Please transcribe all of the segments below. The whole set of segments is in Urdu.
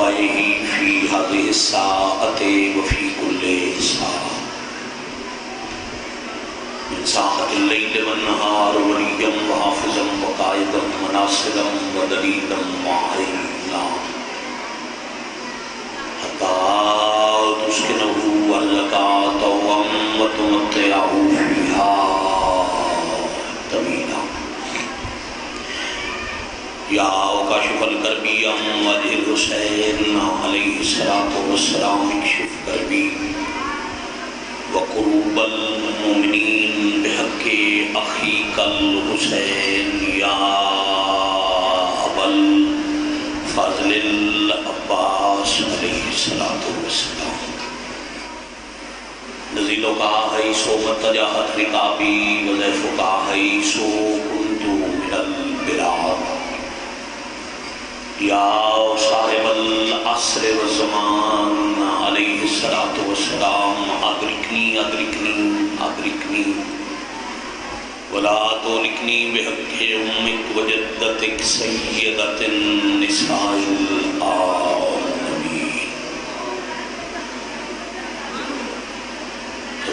دعائه في هذه الساعة وفي كل ساعة من ساعة الليل والنهار وليا وحافظا وقائدا وناصرا ودليلا وعينا حتى تسكنه أهلك طوعا وتمتعه فيها طويلا یا کاشف الکربی ام وجہ الحسین علیہ السلام اکشف کربی وقروب المؤمنین بحق اخیک الحسین یا ابا الفضل العباس علیہ السلام نزیلو کا حیثو متجاہت رکابی وزیفو کا حیثو کنتو من البلاد یا صاحب العصر والزمان علیہ السلام ادرکنی ولا تولکنی بحق امک وجدتک سیدت النساء العالمین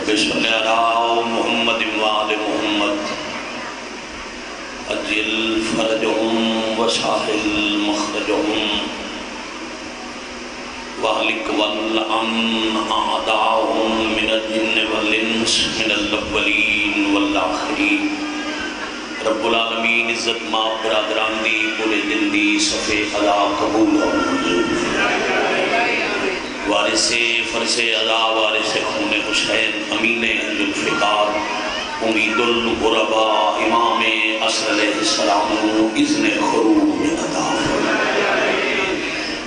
بسم اللہ محمد وآل محمد اجل فرجهم وساحل مخرجهم واهلك والعن اعداءهم من الجن والانس من الاولین والآخرین رب العالمین عزت ما برادران دی پورے دل دی صفے ادا قبول و منظور وارث فرض ادا وارث خون حسین امین ذوالفقار امید الغرباء امام عصر علیہ السلام اذن خروج عطا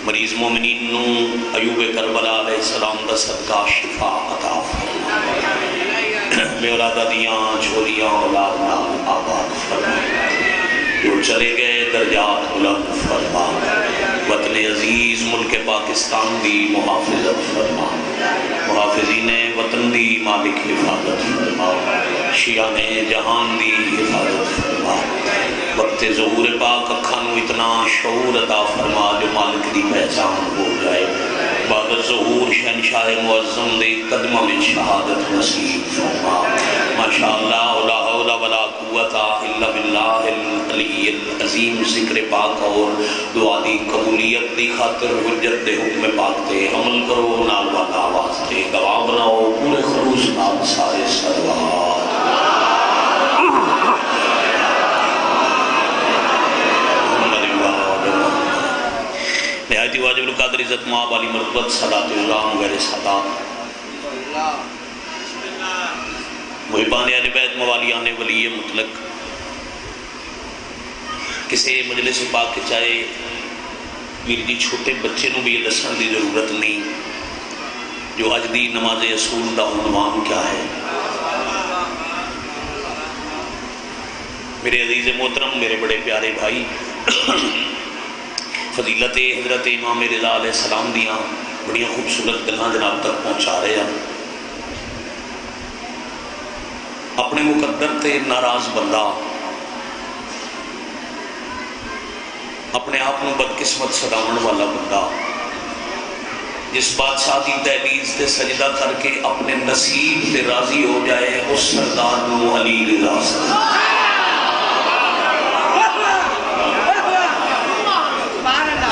مریض مومنین نو ایوب کربلا علیہ السلام دا صدقہ شفا عطا میں اولادہ دیاں چھوڑیاں اولاد نام آباد فرما جو چلے گئے درجات بلند فرما وطن عزیز ملک پاکستان دی محافظت فرما محافظین وطن دی مالک حفاظت فرما شیعان جہان دی حفاظت فرما وقت ظہور پاک اکھانو اتنا شعور عطا فرما جو مالک دی پہچان ہو جائے بعد ظہور شہنشاہ معظم دے قدمہ میں شہادت نصیب فرما ماشاءاللہ لا حول ولا قوت الا باللہ العلی العظیم ذکر پاک اور دعا دی قبولیت دی خاطر حجت دے حکم پاک تے عمل کرو نال والا آواز تے گواہ بناؤ پورے خروش نام سارے سروات نہایت واجب القدر عزت معاب علی مرتبت صلاة اللہ غیر صلاة محبان اہل بیت موالیان ولی مطلق کسی مجلس پاک کے چاہے میری جی چھوٹے بچے نو بھی یہ دسن دی ضرورت نہیں جو اج دی نماز اصول دا عنوان کیا ہے میرے عزیز محترم میرے بڑے پیارے بھائی فضیلت حضرت امام رضا علیہ السلام دیاں بڑیاں خوبصورت گلاں جناب تک پہنچا رہے ہیں اپنے مقدر تے ناراض بندہ اپنے آپ کو بدقسمت سداون والا بندہ جس بادشاہ کی دہلیز تے سجدہ کر کے اپنے نصیب تے راضی ہو جائے اس سردار نو علی رضا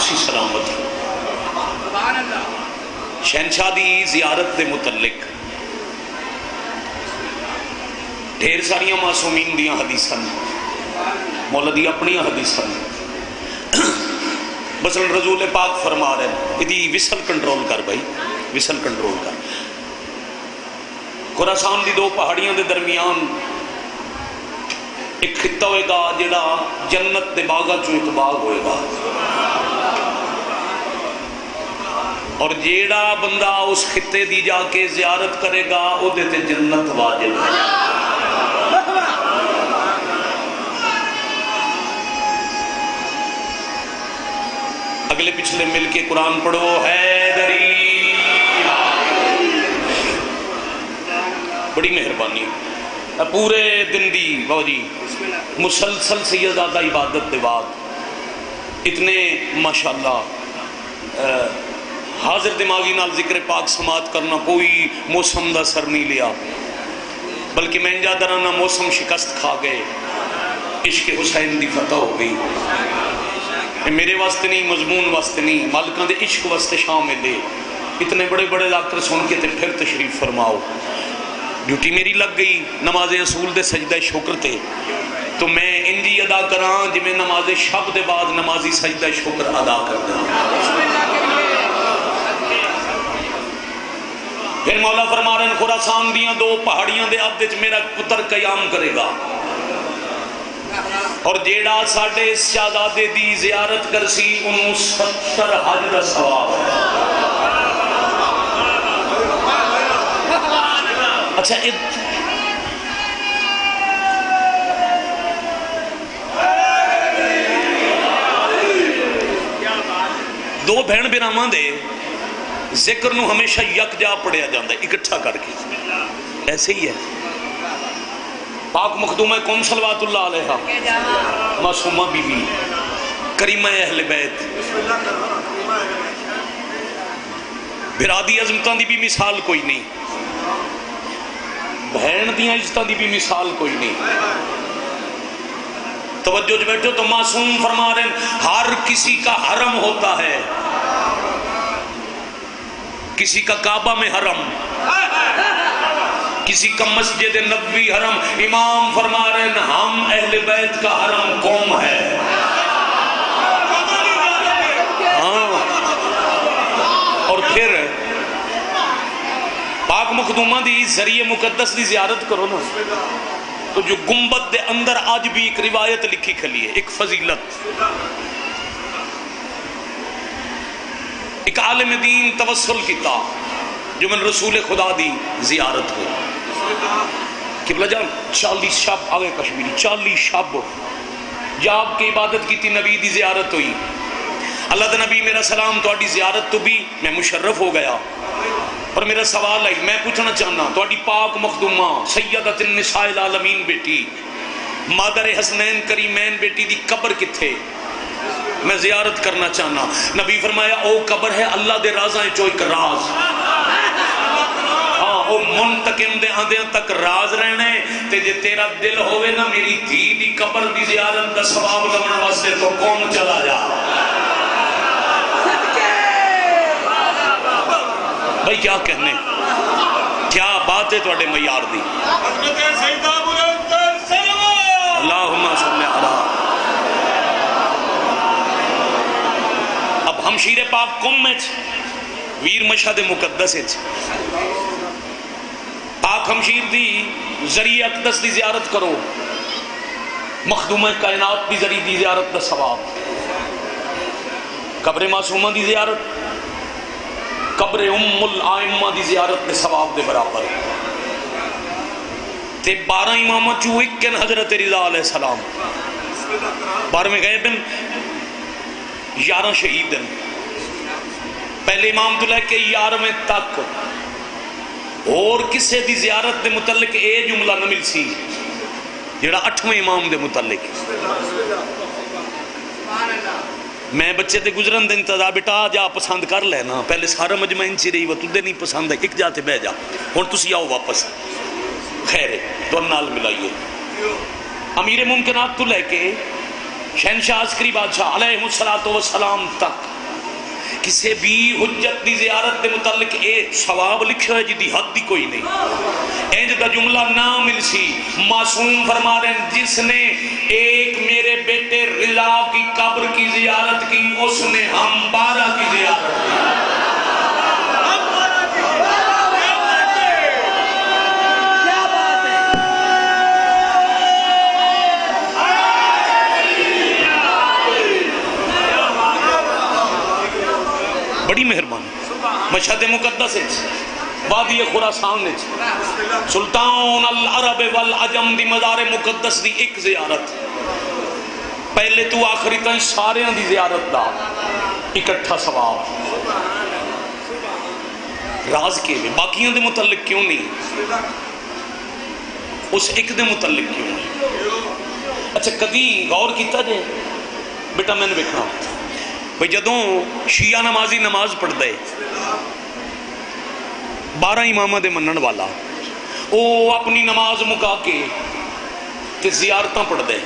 اسی سلامت شہنشاہ دی زیارت دے متعلق ڈھیر ساریاں معصومین دیاں حدیثاں مولا دی اپنی حدیثاں مثلا رسول پاک فرما رہے ہیں ادھی وصل کنٹرول کر بھائی وصل کنٹرول کر خراسان دی دو پہاڑیاں دے درمیان ایک خطہ ہوئے گا جڑا جنت دے باغا چو ایک باغ ہوئے گا اور جیڑا بندہ اس خطے دی جا کے زیارت کرے گا او دیتے جنت واجب ہے اگلے پچھلے مل کے قرآن پڑھو حیدری بڑی مہربانی پورے دن دی بابا جی مسلسل سیدزادہ عبادت دے بعد اتنے ماشاءاللہ حاضر دماغی نال ذکر پاک سماعت کرنا کوئی موسم دا سر نہیں لیا، بلکہ میں انجا درانہ موسم شکست کھا گئے، عشق حسین دی فتح ہو گئی۔ میرے واسطے نہیں، مضمون واسطے نہیں، مالکاں دے عشق واسطے شامل ہے۔ اتنے بڑے بڑے ڈاکٹر سن کے تے پھر تشریف فرماؤ۔ ڈیوٹی میری لگ گئی نماز اصول دے سجدہ شکر تے، تو میں انجی ادا کراں جی میں نماز شب دے بعد نمازی سجدہ شکر ادا کردا۔ پھر مولا فرما رہے ہیں خراسان دیاں دو پہاڑیاں دے عدد وچ میرا پتر قیام کرے گا، اور جیڑا ساڈے شہزادے دی زیارت کرسی انہوں 70 حج دا ثواب ہے۔ اچھا دو بہن براواں دے ذکر نو ہمیشہ یکجا پڑھیا جاندہ ہے اکٹھا کر کے، ایسے ہی ہے۔ پاک مخدومہ کون صلوات اللہ علیہ معصومہ بی بی کریمہ اہل بیت، برادی عظمتاں دی بھی مثال کوئی نہیں، بہن دیاں عزتاں دی بھی مثال کوئی نہیں۔ توجہ جو بیٹھو تو معصوم فرما رہے ہیں ہر کسی کا حرم ہوتا ہے، کسی کا کعبہ میں حرم، کسی کا مسجد نبوی حرم۔ امام فرما رہے ہیں ہم اہل بیت کا حرم قوم ہے۔ ہاں، اور پھر پاک مخدومہ دی ذریعہ مقدس دی زیارت کرو نا، تو جو گنبد دے اندر آج بھی ایک روایت لکھی کھلی ہے، ایک فضیلت، ایک عالم دین توسل کیتا جو من رسول خدا دی زیارت ہو۔ قبلہ جان 40 شب آگے کشمیری 40 شب جاب کی عبادت کی تھی، نبی دی زیارت ہوئی۔ اللہ دا نبی میرا سلام تو آڈی زیارت تو بھی میں مشرف ہو گیا، اور میرا سوال ہے میں پوچھنا چاہنا تو آڈی پاک مخدومہ سیدت النساء العالمین بیٹی مادر حسنین کریمین بیٹی دی قبر کتھے، میں زیارت کرنا چاہنا۔ نبی فرمایا او قبر ہے اللہ دے رازاں چو ایک راز، ہاں او منتقم دے آندیاں تک راز رہنے، تے جے تیرا دل ہوئے نا میری دھی دی قبر دی زیارت دا ثواب لمن واسطے تو کون چلا جا۔ بھائی کیا کہنے، کیا بات ہے توڑے معیار دی۔ اللہم صلی علیہ۔ اب ہمشیر پاک کم میں ویر مشہد مقدس پاک ہمشیر دی ذریعہ اقدس دی زیارت کرو، مخدومہ کائنات دی ذریعہ دی زیارت دا ثواب، قبر معصومہ دی زیارت قبر ام الائمہ دی زیارت دے ثواب دے برابر، تے 12 امامہ چو اکن حضرت رضا علیہ السلام 12 گئے بن 11 شہید دن، پہلے امام تو لے کے 11 تک، اور کسے دی زیارت دے متعلق اے جملہ نہ مل سی جڑا 8ویں امام دے متعلق۔ میں بچے تے گزرن دے انتظار بیٹا جا پسند کر لینا، پہلے سارا مجمع انچی رہی وہ تُدے نہیں پسند ہے، ایک جاتے بہ جا، اور تسی آؤ واپس، خیر ہے تو نال ملائیے۔ امیر ممکنات تو لے کے شہنشاہ عسکری بادشاہ علیہ السلام تک کسے بھی حجت دی زیارت دے متعلق اے ثواب لکھا ہے جدی حد دی کوئی نہیں، اینج دا جملہ نہ مل سی۔ معصوم فرما رہے ہیں جس نے ایک میرے بیٹے رضا کی قبر کی زیارت کی اس نے ہم 12 کی زیارت کی۔ بڑی مہربانی۔ مشہد مقدس وادی خراسان سلطان العرب والعجم دی مزار مقدس دی ایک زیارت، پہلے تو آخری تائیں سارے دی زیارت دا اکٹھا ثواب، راز کے لئے باقیوں دے متعلق کیوں نہیں، اس ایک دے متعلق کیوں نہیں۔ اچھا کدی غور کیتا جائے بیٹا میں نے بکھنا بھئی جدوں شیعہ نمازی نماز پڑھ دے 12 امامہ دے منن والا او اپنی نماز مکا کے تے زیارتاں پڑھ دے.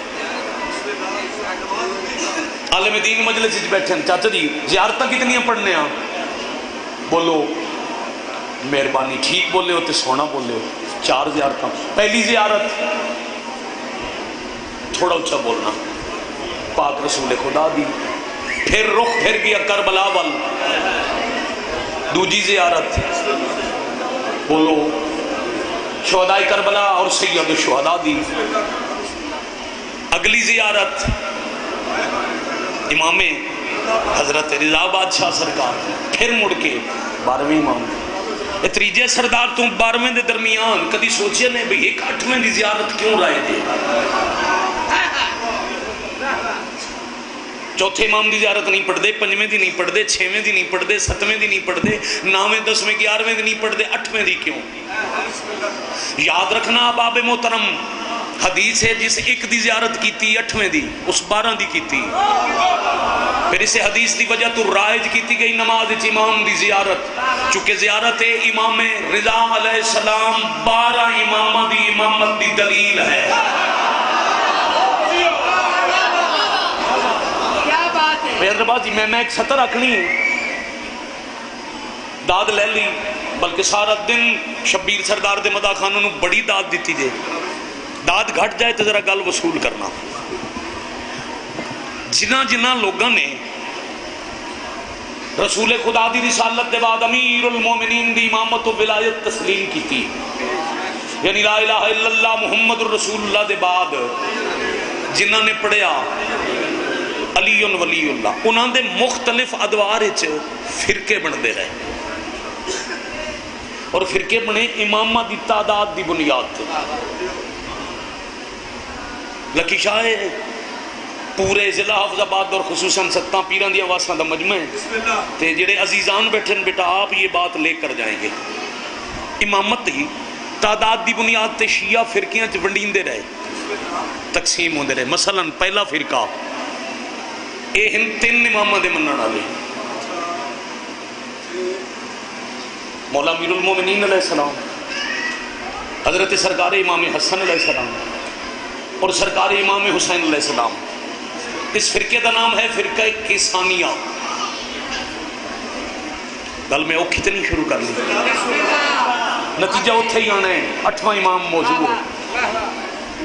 عالم دین مجلس بیٹھے ہیں, چاچا جی زیارتاں کتنی پڑھنے ہیں؟ بولو مہربانی, ٹھیک بولے ہو تے سونا بولے ہو. 4 زیارتاں. پہلی زیارت تھوڑا اچھا بولنا, پاک رسول خدا دی. پھر رخ پھر گیا کربلا وال. دوجی زیارت بولو شہداء کربلا اور سید الشہداء دی. اگلی زیارت امام حضرت رضا بادشاہ سرکار. پھر مڑ کے 12ویں امام. تریجے سردار تو 12ویں دے درمیان کدی سوچے نے بھئی ایک 8ویں دی زیارت کیوں رائے دے؟ چوتھے امام دی زیارت نہیں پڑھ دے, 5ویں دی نہیں پڑھ دے, 6ویں دی نہیں پڑھ دے, 7ویں دی نہیں پڑھ دے, 9ویں 10ویں 11ویں دی نہیں پڑھ دے, 8ویں دی کیوں؟ یاد رکھنا باب محترم, حدیث ہے جس ایک دی زیارت کی تھی 8ویں دی اس 12 دی کی تھی. پھر اسے حدیث دی وجہ تو رائج کی تھی گئی نماز امام دی زیارت, چونکہ زیارت امام رضا علیہ السلام 12 امامہ دی امامت دی دلیل ہے. حیدرآباد میں ایک سطر رکھنی داد لے لی, بلکہ سارا دن شبیر سردار دے مدہ خانوں نے بڑی داد دیتی دے. داد گھٹ جائے تو ذرا گل وصول کرنا. جنہ لوگاں نے رسول خدا دی رسالت دے بعد امیر المومنین دی امامت و ولایت تسلیم کی تھی, یعنی لا الہ الا اللہ محمد الرسول اللہ دے بعد جنہ نے پڑھیا علی ولی اللہ, انہاں دے مختلف ادوار فرقے بن دے رہے, اور فرقے بنے امامہ دی تعداد دی بنیاد. لکی شاہ پورے ضلع حافظ آباد اور خصوصاً 7 پیران دی آواساں دا مجمع ہے, تے جڑے عزیزان بیٹھے ہیں بیٹا آپ یہ بات لے کر جائیں گے. امامت ہی تعداد دی بنیاد تے شیعہ فرقیاں ونڈین دے رہے, تقسیم ہوندے رہے. مثلا پہلا فرقہ اے ہن 3 امامہ دے منن والے, مولا امیر المومنین علیہ السلام, حضرت سرکار امام حسن علیہ السلام اور سرکار امام حسین علیہ السلام. اس فرقے کا نام ہے فرقہ کیسانیہ. گل میں اوکھی تے نہیں شروع کر لی, نتیجہ اتھے ہی آنا ہے, 8واں امام موجود ہے.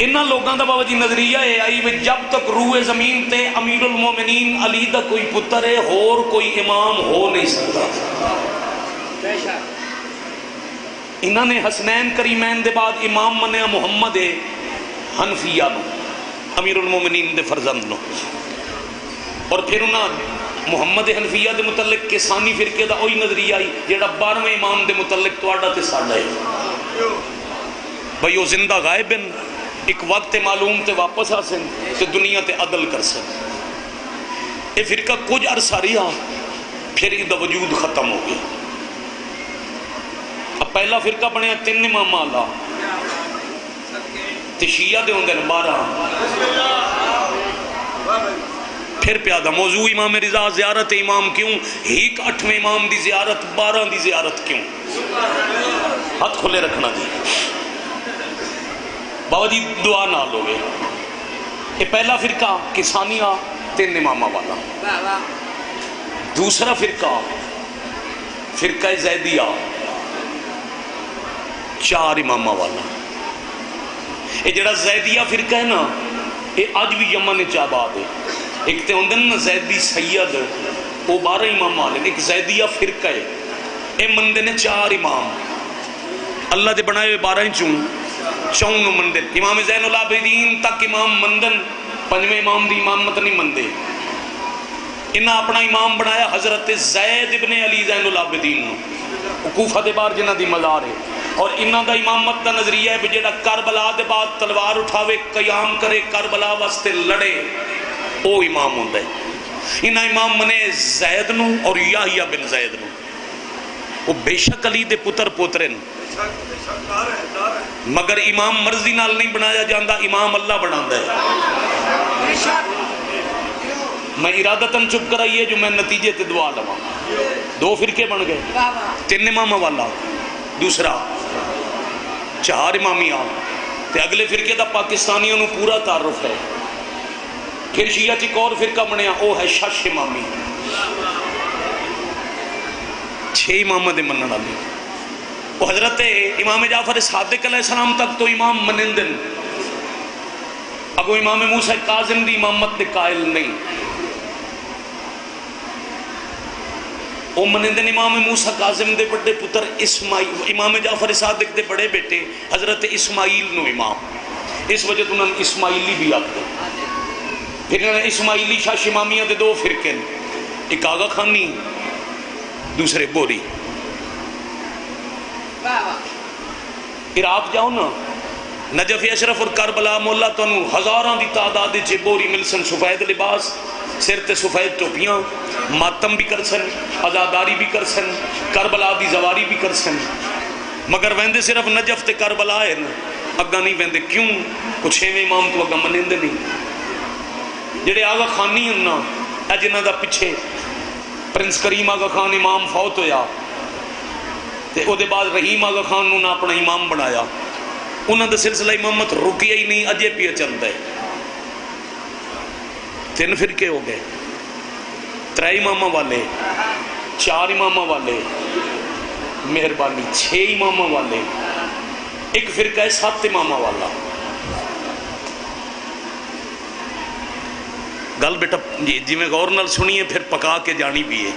انہاں لوگاں دا بابا جی نظریہ ہے آئی وی جب تک روح زمین تے امیر المومنین علی دا کوئی پتر ہے اور کوئی امام ہو نہیں سکتا. انہاں نے حسنین کریمین دے بعد امام منیا محمد حنفیہ نو, امیر المومنین دے فرزند نو, اور پھر انہاں محمد حنفیہ دے متعلق کسانی فرقے دا اوہی نظریہ آئی جیڑا 12ویں امام دے متعلق توڑا تے ساڑھا ہے. بھئی وہ زندہ غائب ہیں, ایک وقت معلوم تے واپس آسن تے دنیا تے عدل کر سن. یہ فرقہ کچھ عرصہ رہا, پھر یہ وجود ختم ہو گیا. اب پہلا فرقہ بنیا 3 امام والا, تے شیعہ دے ہوندے 12. پھر پیادہ موضوع امام رضا زیارت امام کیوں, ایک 8ویں امام دی زیارت 12 دی زیارت کیوں؟ ہاتھ کھلے رکھنا جی بابا جی, دعا نہ لوگے. یہ پہلا فرقہ کسانیہ 3 امامہ والا. دوسرا فرقہ فرقہ زیدیہ 4 امامہ والا. یہ جڑا زیدیہ فرقہ ہے نا, یہ آج بھی یمن آباد ہے. ایک تے ہوندے نا زیدی سید, وہ 12 امام والے. ایک زیدیہ فرقہ ہے, یہ مندے نے 4 امام, اللہ دے بنائے ہوئے 12 چون مندن. امام زین العابدین تک امام مندن, 5ویں امام دی امامت نہیں مندے. انہاں اپنا امام بنایا حضرت زید ابن علی زین العابدین نو, کوفہ دے بار جنہ دی مزار ہے. اور انہاں دا امامت دا نظریہ ہے جیڑا کربلا دے بعد تلوار اٹھاوے, قیام کرے, کربلا واسطے لڑے, او امام ہوندا ہے. انہاں امام منے زید نو اور یحییٰ بن زید نو. وہ بے شک علی دے پتر پوترے نے, مگر امام مرضی نال نہیں بنایا جاندہ, امام اللہ بناندہ ہے. میں ارادتاً چپ کرائیے جو میں نتیجے تے دعا لوا. 2 فرقے بن گئے. 3 امامہ والا، دوسرا 4 امامیات تے اگلے فرقے دا پاکستانیوں نو پورا تعارف ہے. پھر شیعہ ایک اور فرقہ بنیا، وہ ہے شش امامی، 6 امامہ دے منن والی. وہ حضرت امام جعفر صادق علیہ السلام تک تو امام منندن، اگو امام موسیٰ کاظم دی امامت دے قائل نہیں. وہ منندن امام موسیٰ کاظم دے بڑے پتر اسماعیل، امام جعفر صادق دے بڑے بیٹے حضرت اسماعیل نو امام، اس وجہ تو انہوں نے اسماعیلی بھی آتے. پھر انہوں نے اسماعیلی شاہ امامیہ دے 2 فرقے، ایک آغا خانی دوسرے بوری. عراق جاؤ نا، نجف اشرف اور کربلا مولا تو ہزاران دی تعداد چے بوری مل سن، سفید لباس، سر تے سفید ٹوپیاں، ماتم بھی کر سن، عزاداری بھی کر سن، کربلا دی زواری بھی کر سن. مگر ویندے صرف نجف تے کربلا ہے نا، اگا نہیں ویندے. کیوں؟ کچھ 6 امام تو اگا منندے نہیں. جڑے آغا خانی انہاں اے جنہ دا پچھے پرنس کریم آغا خان امام فوت ہویا تے او دے بعد رحیم آغا خان نے اپنا امام بنایا. انہاں دا سلسلہ امامت رکیا ہی نہیں، اجے پیا چلتا ہے. 3 فرقے ہو گئے، 3 امامہ والے، 4 امامہ والے، مہربانی 6 امامہ والے، ایک فرقہ ہے 7 امامہ والا. گل بیٹا جی میں غور نال سنیے پھر پکا کے جانی بھی ہے.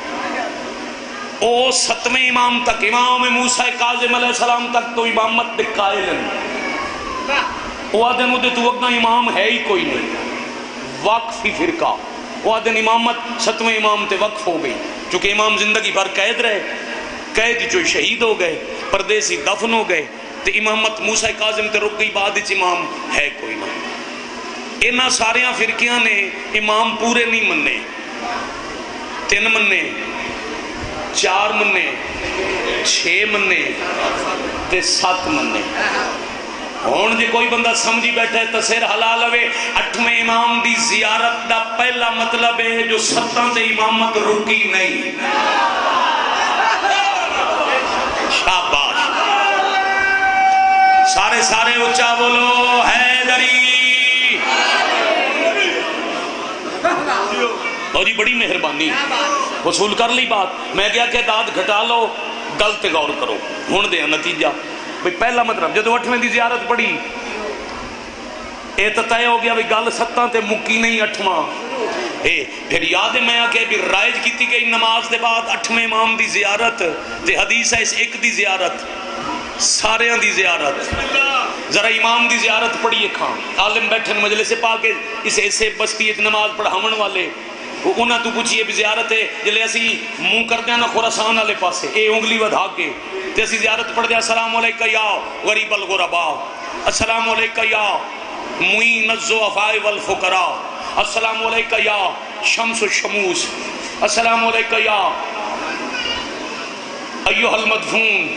او 7ویں امام تک، امام موسیٰ کاظم علیہ السلام تک تو امامت دے قائل ہیں. وہ آدھن وہ دے تو اگنا امام ہے ہی کوئی نہیں، وقفی فرقہ. وہ آدھن امامت 7ویں امام تے وقف ہو گئی، چونکہ امام زندگی بھر قید رہے، قید جو شہید ہو گئے، پردیسی دفن ہو گئے، تے امامت موسیٰ کاظم تے رک گئی، بعد اچ امام ہے کوئی نہیں. انہاں ساریاں فرقیاں نے امام پورے نہیں مننے، 3 مننے، 4 مننے، 6 مننے تے 7 مننے. ہون جے کوئی بندہ سمجھی بیٹھے تو سر حلال ہوئے. 8ویں امام دی زیارت دا پہلا مطلب ہے جو 7 تے امامت رکی نہیں. شاباش، سارے اچھا بولو حیدری. جی بڑی مہربانی، وصول کر لی بات. میں کیا کہ داد گھٹا لو، گل تے غور کرو. ہن دے نتیجہ پہلا مطلب جدو 8ویں دی زیارت پڑھی اے تو طے ہو گیا بھی گل 7 تے مکی نہیں 8واں. پھر یاد ہے میں کہ بھی رائج کیتی گئی نماز دے بعد 8ویں امام دی زیارت تے حدیث ہے اس ایک دی زیارت، ساریاں دی زیارت. ذرا امام دی زیارت پڑھیے کھان، عالم بیٹھن مجلس پا کے اس ایسے بستی نماز پڑھاون والے انہاں تو پوچھئے بھی زیارت ہے جلے اسی منہ کر دیا نا خوراسان والے پاسے اے انگلی ودھا کے تے اسی زیارت پڑھ دیا السلام علیکہ یا غریب الغرباء، السلام علیکہ یا معین الضعفاء والفقراء، السلام علیکہ یا شمس الشموس، السلام علیکہ یا ایوہ المدفون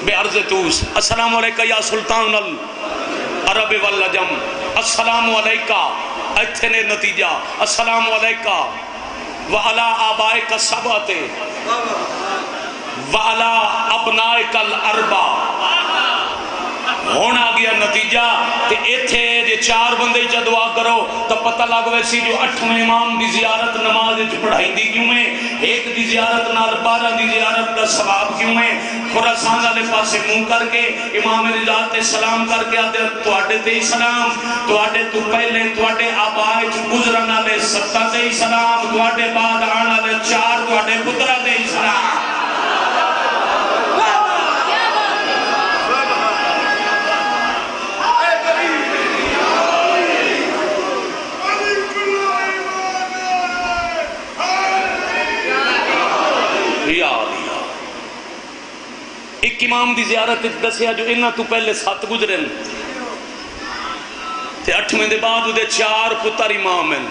بعرض توس، السلام علیکہ یا سلطان العرب والعجم، السلام علیکہ اتنے نتیجہ السلام علیکہ وعلا آبائک السبعۃ وعلا ابنائک الاربع. ہونا گیا نتیجہ کہ ایتھے جے 4 بندے چا دعا کرو تو پتہ لگ ویسی جو 8ویں امام دی زیارت نماز پڑھائی دی کیوں ہے، ایک دی زیارت نال 12 دی زیارت دا ثواب کیوں ہے. خراسان والے پاسے منہ کر کے امام رضا تے سلام کر کے آتے تواڈے تے سلام، تواڈے تو پہلے تواڈے آبائے گزرن والے 7 تے سلام، تواڈے بعد آن والے 4 تواڈے پترا تے سلام. ایک امام دی زیارت دسیا جو انہاں تو پہلے 7 گزرن تے 8ویں دے بعد دے 4 پتر امام ہیں،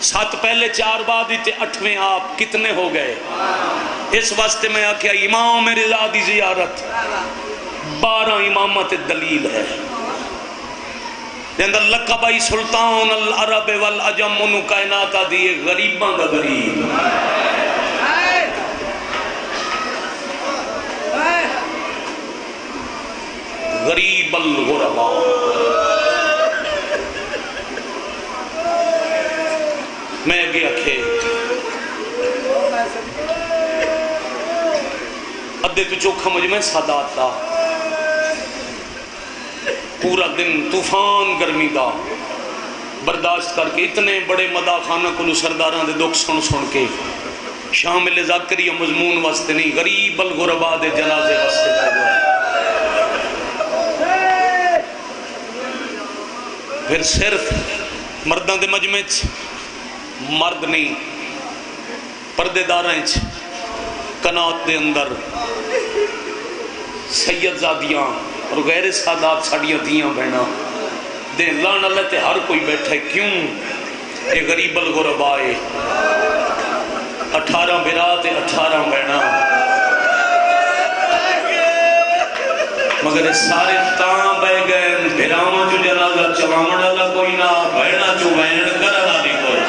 7 پہلے 4 بعد تے 8ویں آپ کتنے ہو گئے. اس واسطے میں آکھیا امام رضا دی زیارت 12 امامت دلیل ہے. اندر لقبائی سلطان العرب والعجم انہوں کائنات دیئے غریباں دا غریب غریب الغرباء میں گیا کھے ادھے تو چوکھا مجمع سادات تھا پورا دن طوفان گرمی دا برداشت کر کے اتنے بڑے مداح خانہ کو سرداران دے دکھ سن سن کے شامل ذاکری مضمون واسطے نہیں غریب الغرباء دے جنازے واسطے کر پھر صرف مردان دے مجمع مرد نہیں پردے داریں کنات دے اندر سید زادیاں اور غیر سادات ساڑیاں دیاں بہنا دے لان اللہ تے ہر کوئی بیٹھے کیوں اے غریب الغرباء 18 برات 18 بہنا مگر سارے تاں بے گئے بھراواں جو جنازہ چلاون والا کوئی نہ بہنا جو بہن کرن والی کوئی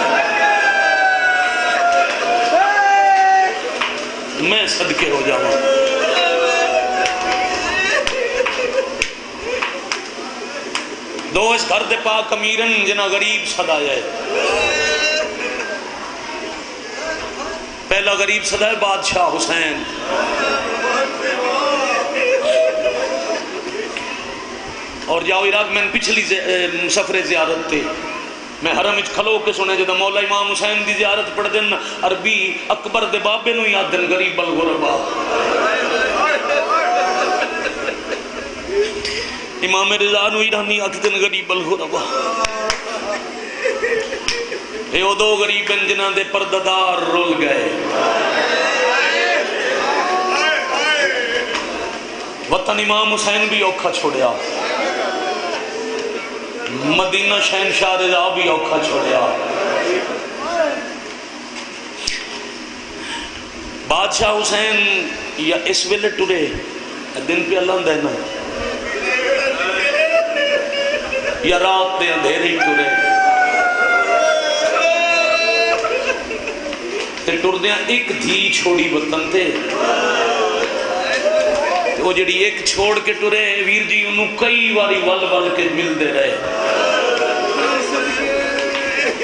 میں صدقے ہو جاواں دو اس گھر دے پاک امیرن جنہ غریب صدا جائے پہلا غریب صدا ہے بادشاہ حسین اور جاؤ عراق میں پچھلی سفر زیارت تھے میں حرم اچ کھلو کے سنے جدہ مولا امام حسین دی زیارت پڑھ دن عربی اکبر دے بابے نو یاد دن غریب الغرباء امام رضا نو ایرانی آت دن غریب الغرباء اے او دو غریب جنہ دے پرددار رول گئے وطن امام حسین بھی اوکھا چھوڑیا مدینہ شہنشاہ رضا بھی اوکھا چھوڑیا بادشاہ حسین یا اس ویلے ٹورے دن پہ اللہ دینا یا رات دے اندھیرے ٹورے تے ٹور دیاں ایک دھی چھوڑی وطن تے وہ جڑی ایک چھوڑ کے ٹورے ویر جی انہوں کئی واری ول ول کے مل دے رہے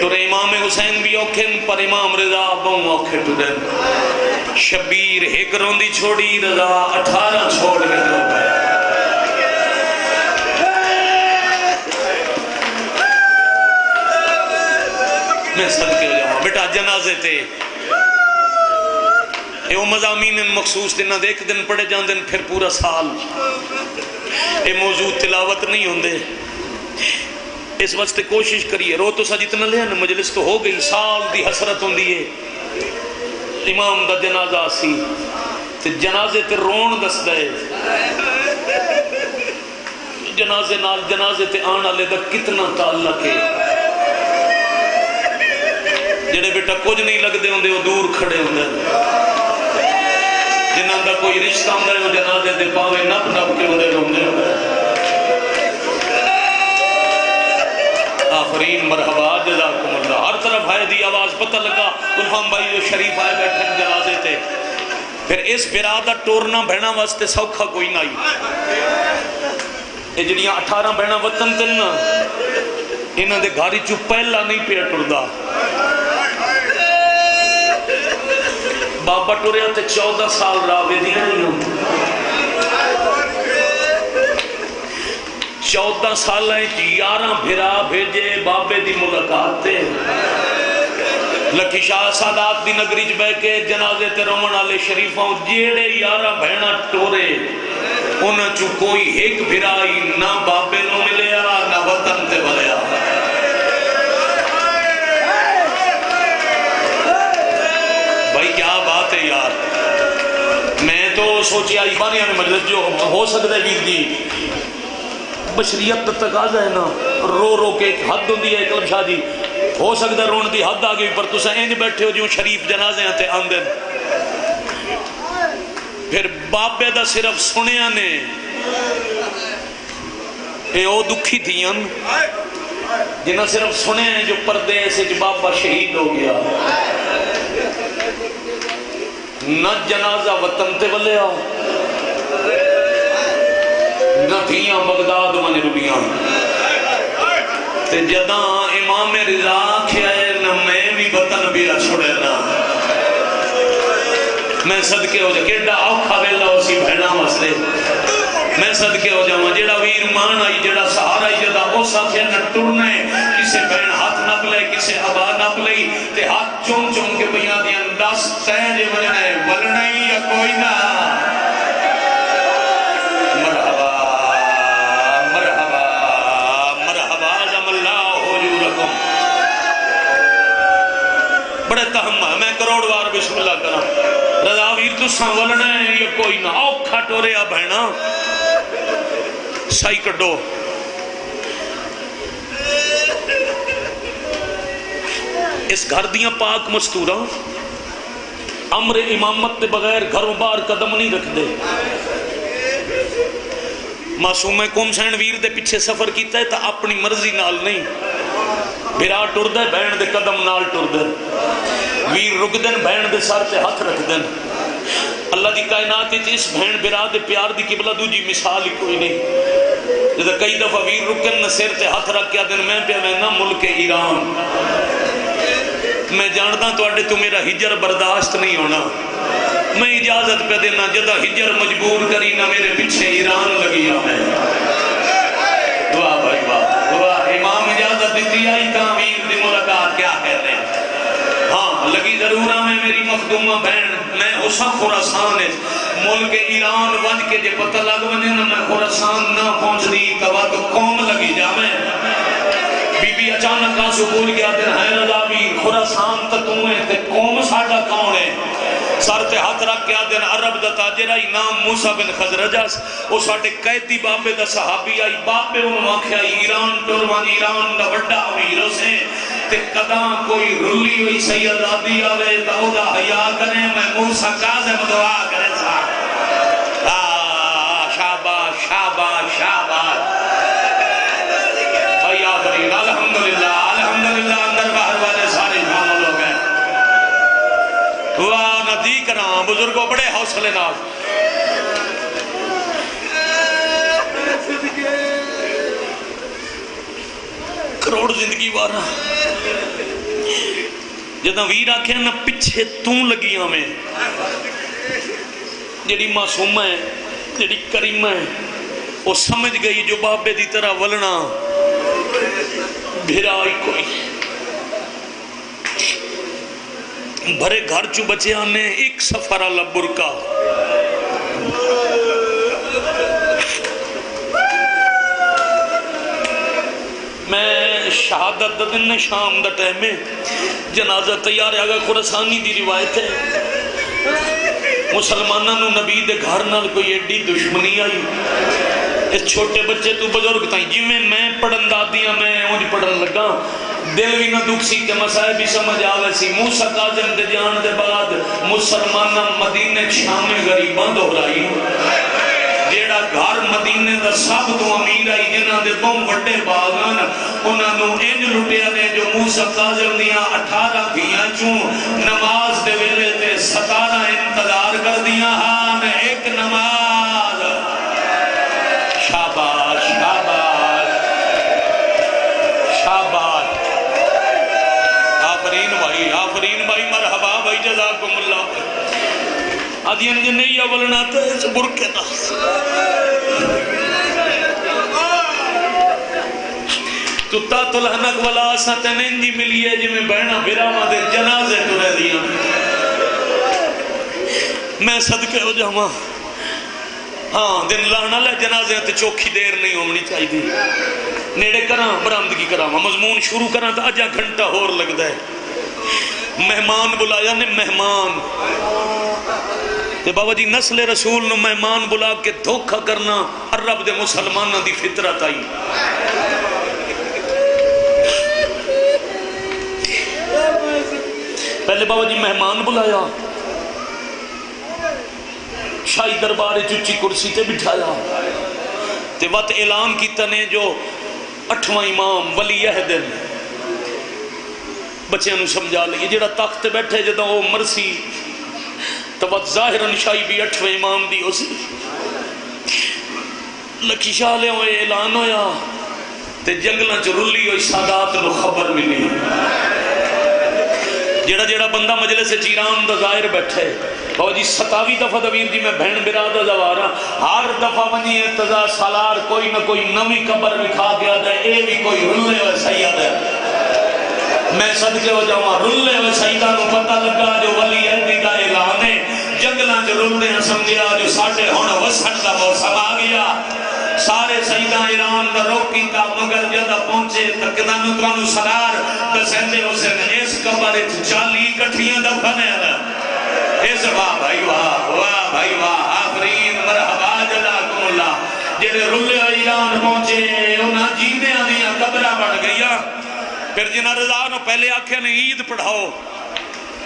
ٹورے امام حسین بھی اوکھن پر امام رضا بہن اوکھے ٹورے شبیر ایک روندی چھوڑی رضا 18 چھوڑ کے دو پہ میں صدقے ہو جاؤں بیٹا جنازے تھے اے وہ مضامین مخصوص دن ایک دن پڑے جان دن پھر پورا سال اے موضوع تلاوت نہیں ہوندے اس وقت کوشش کریے رو تو سا جتنا لے نا مجلس تو ہو گئی سال دی حسرت ہوں دیئے امام دا جنازہ سی تے جنازے تے رون دس دے جنازے نال جنازے تے آنا لے دا کتنا تعلق ہے جنہیں بیٹا کچھ نہیں لگ دے ہوں دے وہ دور کھڑے ہوں دے جنہاں دا کوئی رشتہ ہوں دے وہ جنازے دے پاوے نپ نپ کے ہوں دے آفرین مرحبا جزاکم اللہ ہر طرف آئے دی آواز پتہ لگا الفام بھائی جو شریف آئے بیٹھے جنازے تھے پھر اس برادہ ٹورنا بہنا واسطے سوکھا کوئی نہ یہ جڑیاں 18 بہنا وطن تن انہاں دے گھاری چو پہلا نہیں پیا ٹردہ بابا ٹوریا تے 14 سال راوے دیا نہیں ہوں 14 سال ہیں 11 بھرا بھیجے بابے دی ملاقات تے لکھی شاہ سادات دی نگری جبے کے جنازے تے رومن آلے شریفوں جیڑے 11 بہنا ٹورے انہاں چو کوئی ایک بھرائی نہ بابے نو ملیا نہ وطن تے بلیا بھائی کیا بات ہے یار میں تو سوچیا ایبانیاں میں مجلس جو ہو سکتا ہے ویر دی بشریت تقاضا ہے نا رو رو کے ایک حد ہوں دی ہے اکلم شاہ جی ہو سکتا ہے رون دی حد آگئی پر تو سینج بیٹھے ہو جو شریف جنازے ہیں تے آندن پھر بابے دا صرف سنیا نے اے او دکھی تھیاں جنہ صرف سنے ہیں جو پردیس وچ بابا شہید ہو گیا، نہ جنازہ وطن تے ولیا، نہ دھیاں بغداد من رلیاں، تے جداں امام رضا کھائے نہ میں بھی وطن بھی نہ چھوڑے نا۔ میں صدقے ہو جا کیڑا اوکھا ویلا اسی بہنا واسطے، میں صدقے ہو جاواں جڑا ویر مان آئی جڑا سہارا آئی جدا اس آخیا نہ ٹرنا ہے، کسے بہن ہاتھ نپ لے کسے ہوا نپ لئی تے ہاتھ چوم چوم کے بیاں دیاں دس تے جے ولنا ہے ولنا ہی یا کوئی نہ۔ مرحبا مرحبا مرحبا زم اللہ حجورکم۔ بڑے تہم ہے میں کروڑ وار بسم اللہ کرا رضا ویر تساں ولنا ہے یا کوئی نہ اوکھا ٹوریا بہنا سائی کڈو۔ اس گھر دیاں پاک مستوراں امر امامت کے بغیر گھروں باہر قدم نہیں رکھ دے۔ معصوم قوم سین ویر دے پیچھے سفر کیتا ہے تا اپنی مرضی نال نہیں، بھرا ٹر دے بہن دے قدم نال ٹر دے، ویر رک دن بہن دے سر تے ہاتھ رکھ دن۔ اللہ دی کائنات اس بہن برا دے پیار دی قبلہ دوجی مثال ہی کوئی نہیں۔ جدہ کئی دفعہ ویر رکن نہ سر تے ہاتھ رکھ کیا دن میں پہ میں نہ ملک ایران، میں جانتا تو اڈے تو میرا ہجر برداشت نہیں ہونا، میں اجازت پہ دینا جدہ ہجر مجبور کری نہ میرے پیچھے ایران لگی میں۔ واہ بھائی واہ واہ، امام اجازت دیتی آئی تعمیر دی ملاقات کیا کہہ رہے ہیں؟ ہاں لگی ضرورہ میں میری مخدومہ بہن میں اسا خوراسان ہے ملک ایران ونج کے جے پتہ لگ ونے نا میں خوراسان نہ پہنچ دی کوا تو قوم لگی جامیں۔ بی بی اچانک آنسو بول گیا دن ہے رضا بھی خوراسان تا توں ہے تے قوم ساڑا کون ہے؟ سر تے ہاتھ رکھ کیا دن عرب دا تاجرہ نام موسیٰ بن خزرجس او ساڑے قیدی بابے دا صحابی آئی بابے انہوں آکھیا ایران ٹروان ایران دا وڈا امیر سے تے قداں کوئی رلی ہوئی سید آدھی آوے تا او دا حیاء کریں میں موسیٰ کاظم دعا کریں سا شاباش شاباش شاباش بھائی آخرین الحمدللہ الحمدللہ اندر باہر والے سارے شامل ہو گئے۔ واہ ندی کرام بزرگوں بڑے حوصلے نال کروڑ زندگی وارا جدہ ویر آکھیں نا پچھے توں لگیاں میں جڑی معصومہ ہے جڑی کریمہ ہے وہ سمجھ گئی جو بابے دی طرح ولنا بھرائی کوئی بھرے گھر چو بچے آنے ایک سفر اللہ برکا میں شہادت دن شام دا ٹائم میں جنازہ تیار ہے اگر خوراسانی دی روایت ہے مسلمانہ نو نبی دے گھر نال کوئی ایڈی دشمنی آئی اس چھوٹے بچے تو بزرگ تائیں جی میں پڑھن دادیاں میں اونج پڑھن لگا دل بھی نہ دکھ سی کہ مسائل بھی سمجھ آوے سی موسیٰ کاظم دے جان دے بعد مسلمانہ مدینہ شام غریبان دہرائی جیڑا گھر مدینہ دا سب تو امیر آئی جنہ دے دم وڈے باغان انہاں نو انج لٹیا نے جو موسیٰ کاظم دیاں 18 دھیاں چوں نماز دے ویلے تے 17 انتظار کر دیاں ہاں ایک نماز شاباش شاباش شاباش آفرین بھائی مرحبا بھائی جزاکم اللہ آدھین جن نہیں اولنا تو اس برکے نا تو تا تلہنک والا آسا تنین جی ملی ہے جی میں بہنا بھرا ماں دے جنازے تو رہ دیا میں صدقے ہو جاؤں ہاں دن لانا لے جنازے تے چوکھی دیر نہیں ہومنی چاہی دی نیڑے کراں برامدگی کراں مضمون شروع کراں تا اجا گھنٹہ ہور لگ دے مہمان بلایا نے مہمان تے بابا جی نسل رسول نو مہمان بلا کے دھوکہ کرنا عرب دے مسلمانہ دی فطرت آئی پہلے بابا جی مہمان بلایا شاہی دربار چچی کرسی تے بٹھایا تے وقت اعلان کیتا نے جو 8واں امام ولی عہد بچیاں نو سمجھا لئیے جڑا تخت بیٹھے جدوں وہ مرسی تو وقت ظاہراً شاہی بھی 8ویں امام دی ہو سی لکھی شاہ لے ہوئے اعلان ہویا تے جنگلاں چ رلی ہوئی سادات نو خبر ملی جڑا جڑا بندہ مجلس چیران دا ظاہر بیٹھے اور جی 27 دفعہ دویر جی میں بہن برادہ دوارا ہر دفعہ منی اتضا سالار کوئی نہ کوئی نوی قبر بکھا گیا دے اے بھی کوئی رلے ہوئے سید ہے میں صدقے ہو جاؤں رلے ہوئے سیدہ نو پتہ لگا جو ولی عہدی دا اعلان ہے جنگلاں جو رلے ہیں سمجھیا جو ساٹھے ہون وسن دا موسم آ گیا سارے سیدہ ایران دا روکی تا مگر جدہ پہنچے تکدانو توانو سرار دسندے حسین اس قبر 40 کٹھیاں دفن ہے اس واہ بھائی واہ بھائی واہ آفرین مرحبا جزاکم اللہ جیرے رلے ایران پہنچے انہاں جینے آدھیاں قبرہ بڑھ گیا پھر جنہ رضا نو پہلے آکھے نے عید پڑھاؤ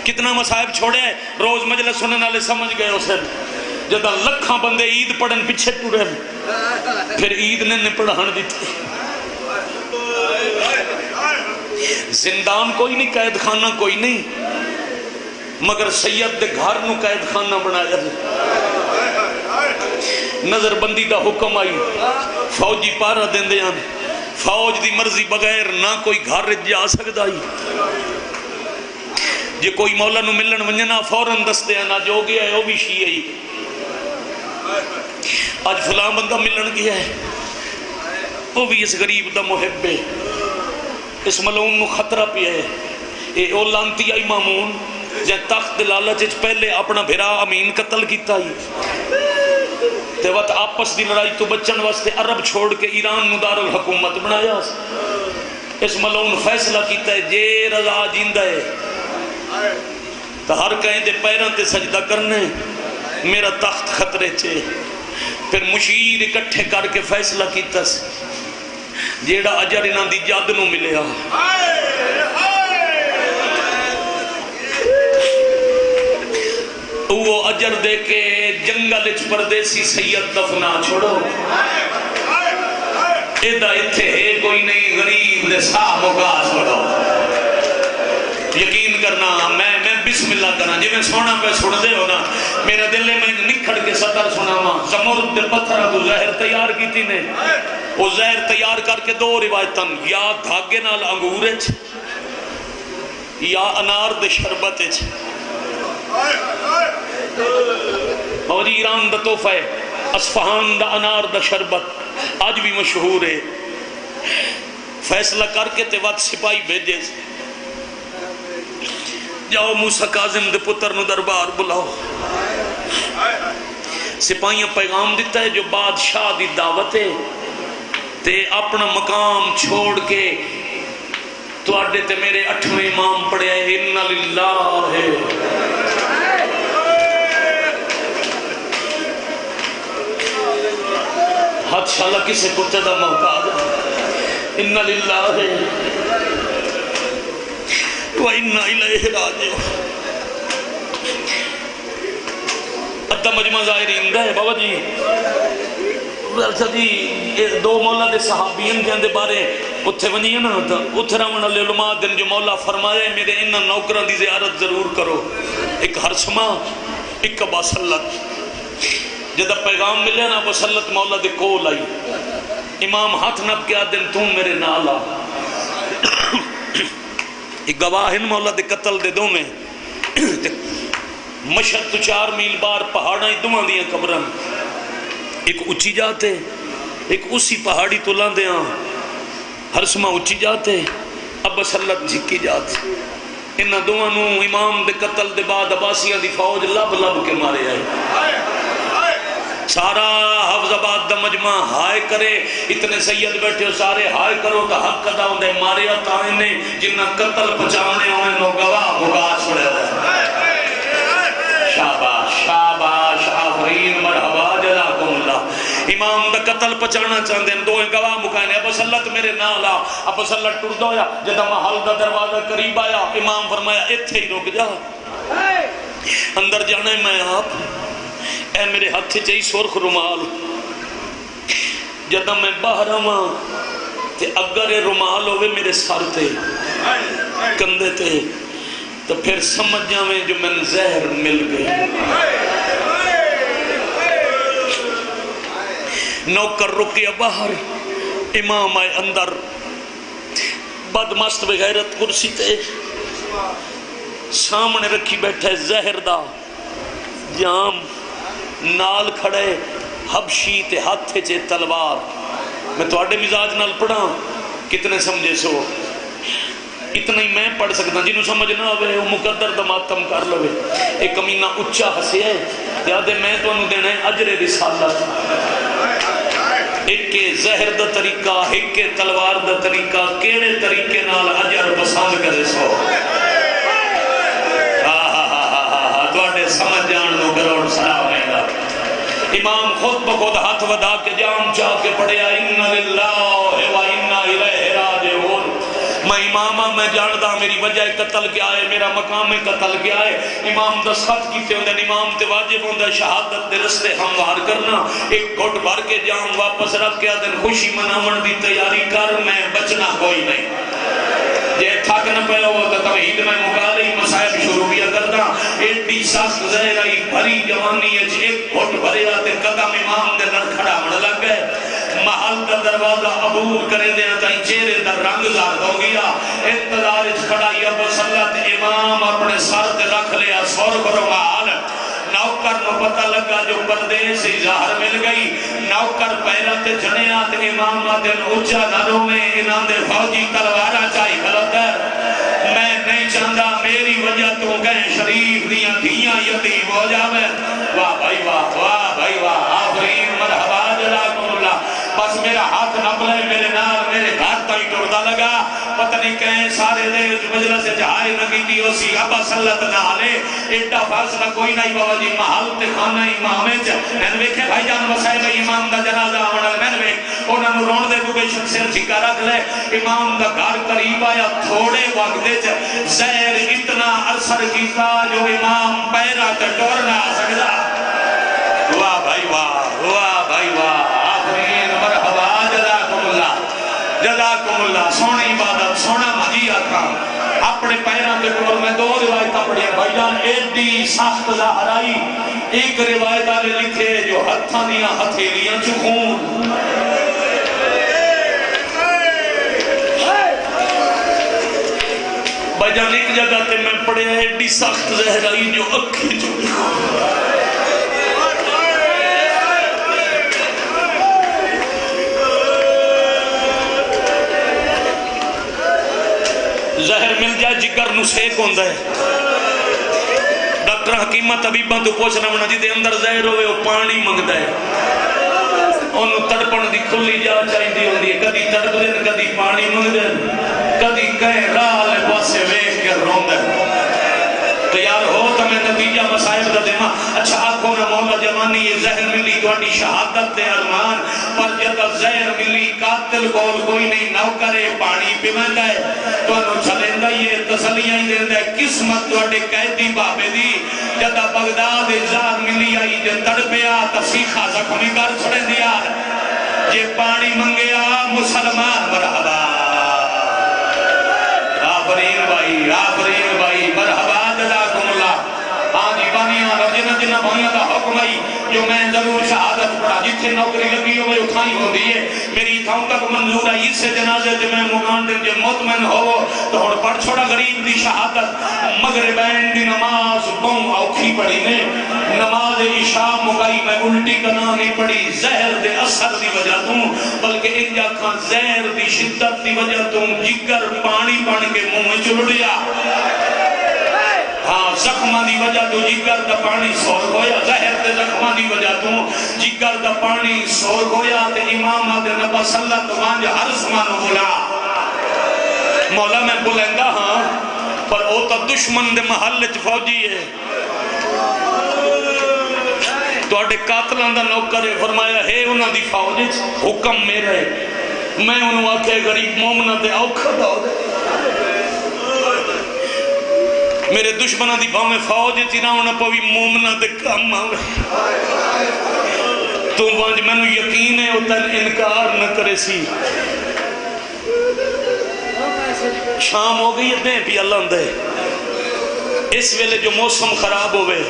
کتنا مصائب چھوڑے روز مجلس سننے والے سمجھ گئے اسے جدہ لکھاں بندے عید پڑھن پیچھے ٹوڑے پھر عید نے پڑھان دیتے زندان کوئی نہیں قید خانہ کوئی نہیں مگر سید دے گھر نو قید خانہ بنایا نظر بندی دا حکم آئی فوجی پارا دین دیان فوج دی مرضی بغیر نہ کوئی گھر جا سکتا ہی جے کوئی مولا نو ملن ونجنا فوراں دس دیا نہ جو گیا ہے وہ بھی شیعہ ہی آج فلاں بندہ ملن گیا ہے وہ بھی اس غریب دا محب ہے اس ملعون نو خطرہ پیا ہے اے او لانتی آئی مامون جہاں تخت لالچ پہلے اپنا بھرا امین قتل کیتا ہی تے وقت آپس دی لڑائی تو بچن واسطے عرب چھوڑ کے ایران نو دار الحکومت بنایا اس ملعون فیصلہ کیتا ہے جے رضا جیندہ ہے تو ہر کہیں دے پیران تے سجدہ کرنے میرا تخت خطرے چھے پھر مشیر اکٹھے کر کے فیصلہ کیتا سے جیڑا اجر انہاں دی جاد نو ملے وہ اجر دے کے جنگل اچ پردیسی سید دفنا چھوڑو ایدہ اتھے ہے کوئی نہیں غریب دے ساہ مکا چھوڑو یقین کرنا میں بسم اللہ کرنا جی میں سونا پہ سن دے ہونا میرے دلے میں نکھڑ کے سطر سنا ماں زمرد دے پتھرہ تو زہر تیار کی تھی نے وہ زہر تیار کر کے دو روایتاں یا دھاگے نال انگورچ یا انار دے شربتچ اور ایران دا توفہ ہے اصفہان دا انار دا شربت آج بھی مشہور ہے فیصلہ کر کے تے وقت سپاہی بھیجے جاؤ موسیٰ کاظم دے پتر نو دربار بلاؤ سپاہیاں پیغام دیتا ہے جو بادشاہ دی دعوت ہے تے اپنا مقام چھوڑ کے تو آڈے تے میرے 8ویں امام پڑھے ہیں اِنَّ لِلَّهِ حد شاءاللہ کسے کتے دا محتاج اِنَّ لِلَّهِ وَإِنَّا إِلَيْهِ رَاجِعُونَ ادھا مجمع ظاہرین دا ہے بابا جی دو مولا دے صحابین کے اندے بارے اتھے ونیے نا اتھے رامن علی علماء دن جو مولا فرمائے میرے انہاں نوکران دی زیارت ضرور کرو ایک ہرسمہ ایک باسلت جدہ پیغام ملے نا باسلت مولا دے کول آئی امام ہاتھ نب کیا دن تم میرے نالا ایک گواہن مولا دے قتل دے دو میں مشہد تو 4 میل بار پہاڑاں دو دیاں قبرن ایک اچھی جاتے ایک اسی پہاڑی تو لاندے ہاں ہرسمہ اچھی جاتے اب بسلت جھکی جاتے انہاں دوانوں امام دے قتل دے بعد عباسیہ دی فوج لب لب کے مارے آئے سارا حفظ آباد دا مجمع ہائے کرے اتنے سید بیٹھے ہو سارے ہائے کرو تا حق قدا ہوں دے مارے آتائیں نے جنہ قتل پچانے ہوئے نو گواہ ہوگا چھوڑے دے شاباش شاباش آفرین مرحبا جزاکم اللہ امام دا قتل پچانا چاندے دو گواہ مکانے ابو سلط میرے نالا ابو سلط ٹر دویا جدہ محل دا دروازہ قریب آیا امام فرمایا اتھے ہی رک جا اندر جانے میں آپ اے میرے ہاتھ چاہی سرخ رمال جدہ میں باہر ہوں تے اگر یہ رومال ہوئے میرے سر تے کندھے تے تو پھر سمجھ جاویں جو میں زہر مل گئی. نوکر رکیا باہر، امام آئے اندر، بدمست بغیرت کرسی تے سامنے رکھی بیٹھے زہر دا جام، نال کھڑے حبشی تے ہاتھے چے تلوار. میں تو آڈے مزاج نال پڑھا کتنے سمجھے سو، اتنا ہی میں پڑھ سکتا جنہوں سمجھ نہ ہوئے وہ مقدر دا ماتم کر لوے. ایک کمینہ اچھا ہسے ہے یادے میں تو انہوں دینا ہے اجر رسالت. ایک کے زہر دا طریقہ، ایک کے تلوار دا طریقہ، کیڑے طریقے نال اجر پسند کرے سو. دوڑے سمجھ جان نو کروڑ سلام ہے گا. امام خود بخود ہاتھ ودا کے جام چاہ کے پڑھیا ان للہ و انا الیہ راجعون. میں امامہ میں جاندا میری وجہ قتل کیا ہے، میرا مقام قتل کیا ہے. امام دستخط کیتے ہوندے، امام تے واجب ہوندہ شہادت دے رستے ہموار کرنا. ایک گھٹ بھر کے جام واپس رکھ کے دن خوشی مناون دی تیاری کر، میں بچنا کوئی نہیں. جے تھک نہ پہ ہو تو توحید میں مقالی مسائب شروع بھی کردا. ایڈی سخت زہرائی بھری جوانی ایک گھٹ بھریا تے قدم امام دے نر کھڑا مڑ لگ گئے. محل کا دروازہ عبور کرے دیا تائیں چہرے در رنگ زارد ہو گیا. انتظار کھڑائی ابو صلت امام اپنے سر تے رکھ لیا سور کرو محل. نوکر نو پتہ لگا جو پردیس ہی ظاہر مل گئی. نوکر پیرات جھڑیاں تے امام دن اچھا نروں میں انہاں دے فوجی تلوارہ چاہی غلطر. میں نہیں چاہتا میری وجہ تو کہیں شریف دیاں دھیاں یتیم ہو جاوے. واہ بھائی واہ، واہ بھائی واہ، آفرین مرحبا جزاکم اللہ. بس میرا ہاتھ نپلے میرے نال میرے گھر تائی ٹوڑتا لگا. پتہ نہیں کہیں سارے دے مجلس جہائی نگی تھی اسی ابا صلت نہ آلے. ایڈا فاصلہ کوئی نہیں بابا جی محل تے خانہ امامے چا. میں نے ویکھے بھائی جان وسائے بھائی امام دا جنازہ آمنا میں نے ویکھ انہوں نے رون دے کو بے شک سر چھکا رکھ لے. امام دا گھر قریب آیا تھوڑے وقت دے چا زہر اتنا اثر کیتا جو امام پیرا تے ٹور نہ سکتا. واہ بھائی واہ، واہ بھائی واہ، آفرین مرحبا جزاکم اللہ، جزاکم اللہ. سونی عبادت سونا مجی آتا اپنے پیران کے قرآن میں دو روایتہ پڑھیں بھائی جان. ایڈی سخت ظاہرائی ایک روایتہ لے لکھے جو ہتھاں دیاں ہتھیلیاں چکھون. بھائی جان ایک جگہ تے میں پڑھے ایڈی سخت ظاہرائی جو اکھی چکھون. زہر مل جائے جگر نو سیک ہوندہ ہے. ڈاکٹر حکیمت طبیباں تو پوچھنا ہونا جی دے اندر زہر ہوئے وہ پانی منگتا ہے. انہوں تڑپن دی کھلی جا چاہی دی ہوندی ہے. کدی تڑپ دیں کدی پانی منگ دیں کدی کہیں راہ لے پاسے ویکھ کے روندہ ہے. تیار ہو تو میں نتیجہ مسائب دا دیما. اچھا آنکھوں نے مولا جوانی یہ زہر ملی توڑی شہادت دے ارمان. پر جب زہر ملی قاتل کول کوئی نہیں نوکرے پانی پی میں گئے تو انہوں چلندہ یہ تسلیاں دے دے قسمت توڑے قیدی بابے دی. جدہ بغداد زہر ملی آئی جے تڑپیا تفسیخہ زخمی کر چھڑے دیا جے پانی منگیا مسلمان مرحبا. آفرین بھائی، آفرین بھائی، مرحبا جزاکم اللہ. آج بانیاں رجنہ جنہ بانیاں کا حکم آئی جو میں ضرور شہادت پڑھا جتھے نوکری لگی ہوئے اٹھائی ہوندی ہے. میری تھاؤں تک منظور ہے اس سے جنازے جے میں ممان دن جے مطمئن ہو تو ہڑ پڑھ چھوڑا غریب دی شہادت. مغربین دی نماز بہم اوکھی پڑھی نے. نماز عشاء مگائی میں الٹی کنا نہیں پڑھی زہر دے اثر دی وجہ توں بلکہ انجا کھان زہر دی شدت دی وجہ توں جگر پانی بن کے منہ میں چلڑیا. ہاں زخمہ دی وجہ تو جگر دا پانی سور ہویا. زہر دے زخمہ دی وجہ تو جگر دا پانی سور ہویا. تے امام دے نبا صلی اللہ وانج ہر زمانو بولا مولا میں بلندہ ہاں پر او تا دشمن دے محل فوجی ہے. تو اڈے قاتلان دا نوکر فرمایا ہے انہاں دی فوج حکم میرا ہے. میں انہوں آکھے غریب مومنہ دے اوکھا دا ہو دے میرے دشمنہ دی باؤں میں فوج چناؤنا پوی مومنہ دے کام آوے. تو وانج میں نے یقین ہے اتن انکار نہ کرے سی. شام ہو گئی ہے بھی اللہ دے اس ویلے جو موسم خراب ہوئے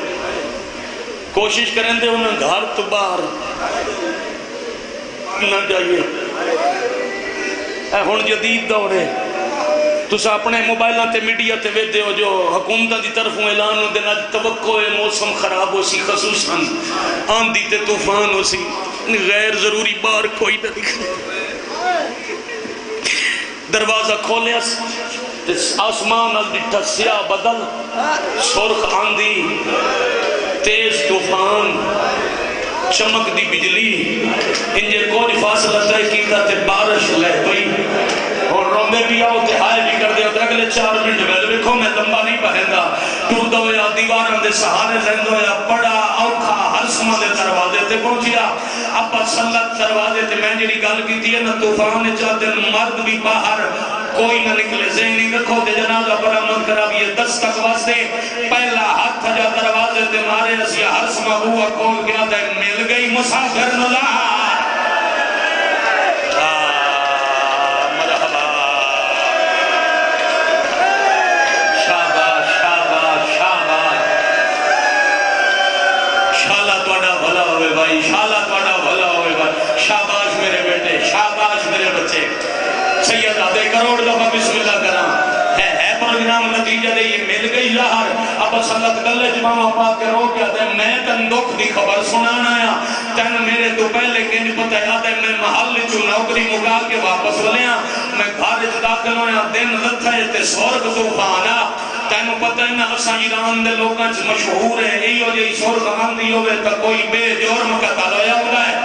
کوشش کریں دے انہیں گھر تو باہر نہ جائیے اے ہون جدید دور ہے تُسا اپنے موبائلہ تے میڈیا تے ویدے ہو جو حکومتہ دی طرفوں اعلان ہو دینا توقع ہے موسم خراب ہو سی خصوصاً آندھی تے طوفان ہو سی غیر ضروری بار کوئی نہ دکھنے دروازہ کھولے آسمان ڈٹھا سیاہ بدل سرخ آندھی تیز طوفان چمک دی بجلی انجھے کوئی فاصلہ طے کیتا تے بارش لے پئی اور روندے بھی آؤ تے ہائے بھی کر دے اور اگلے 4 منٹ میں دیکھو میں لمبا نہیں پہندا ٹر دو یا دیواراں دے سہارے رہندو یا بڑا اوکھا ہر سما دے دروازے تے پہنچیا ابا سلط دروازے تے میں جڑی گل کیتی ہے نا طوفان چاہتے مرد بھی باہر کوئی نہ نکلے ذہنی رکھو تے جنازہ برآمد کرا بھی 10 تک واسطے پہلا ہاتھ جا دروازے تے مارے اسی ہر سما ہوا کھول گیا تے مل گئی مسافر نظار انشاءاللہ توڑا بھلا ہوئے گا شاباش میرے بیٹے شاباش میرے بچے سید آدھے کروڑ دفعہ بسم اللہ کرام ہے پروگرام نتیجہ دے یہ مل گئی لاہر اب سلط گلے جمعہ پاک کے رو کیا دے میں تن دکھ دی خبر سنانا آیا تن میرے تو پہلے کنج پتہ یاد ہے میں محل چو نوکری مکا کے واپس لیا میں گھارج داخل ہویا دن رتھا ہے تے سورگ طوفانا تینو پتہ ہے نا اسا ایران دے لوگاں سے مشہور ہے ایو جی سورگ آندھی ہوئے تا کوئی بے جرم قتل ہویا ہوگا ہے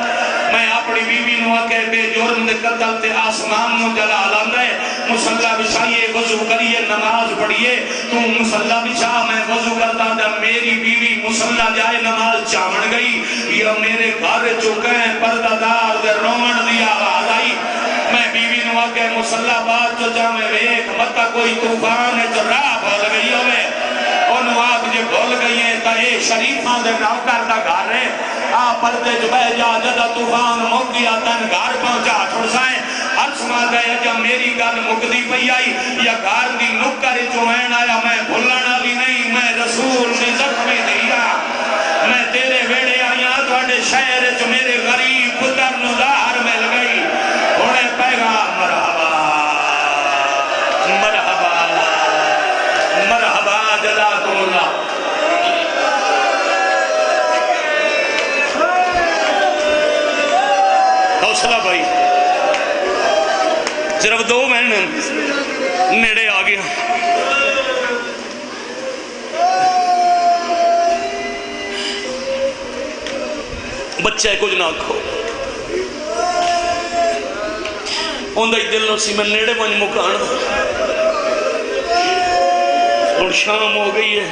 میں اپنی بیوی نو آکے بے جرم دے قتل تے آسمان نو جلال آندہ ہے مسلح بچھائیے وضو کریے نماز پڑھیے تو مسلح بچھا میں وضو کرتا تھا میری بیوی مسلح جائے نماز چامن گئی یا میرے گھر چکے ہیں پردہ دار دے رومن دیا آواز آئی میں بیوی نو آکے مسلح بات جو جامے ویک مطا کوئی طوفان ہے جو راہ بھول گئی ہوئے انہوں آگ جو بھول گئی ہیں تا اے شریفان دے نوکر دا گھر ہے پردے جو بہ جا جدہ طوفان مک گیا تن گھر پہنچا چھوڑ سائیں ہر سما گئے جب میری گل مکدی پئی آئی یا گھر دی نکر جو این آیا میں بھولنا بھی نہیں میں رسول نے زخمی دیا میں تیرے ویڑے آیا تھوڑے شہر جو میرے غریب پتر نظار مل گئی انہیں پیغام مرحبا مرحبا مرحبا جزاکم اللہ حوصلہ بھائی صرف 2 مہینے نیڑے آ گیا بچہ کچھ نہ کھو اندھا ہی دل سی میں نیڑے بنج مکان اور شام ہو گئی ہے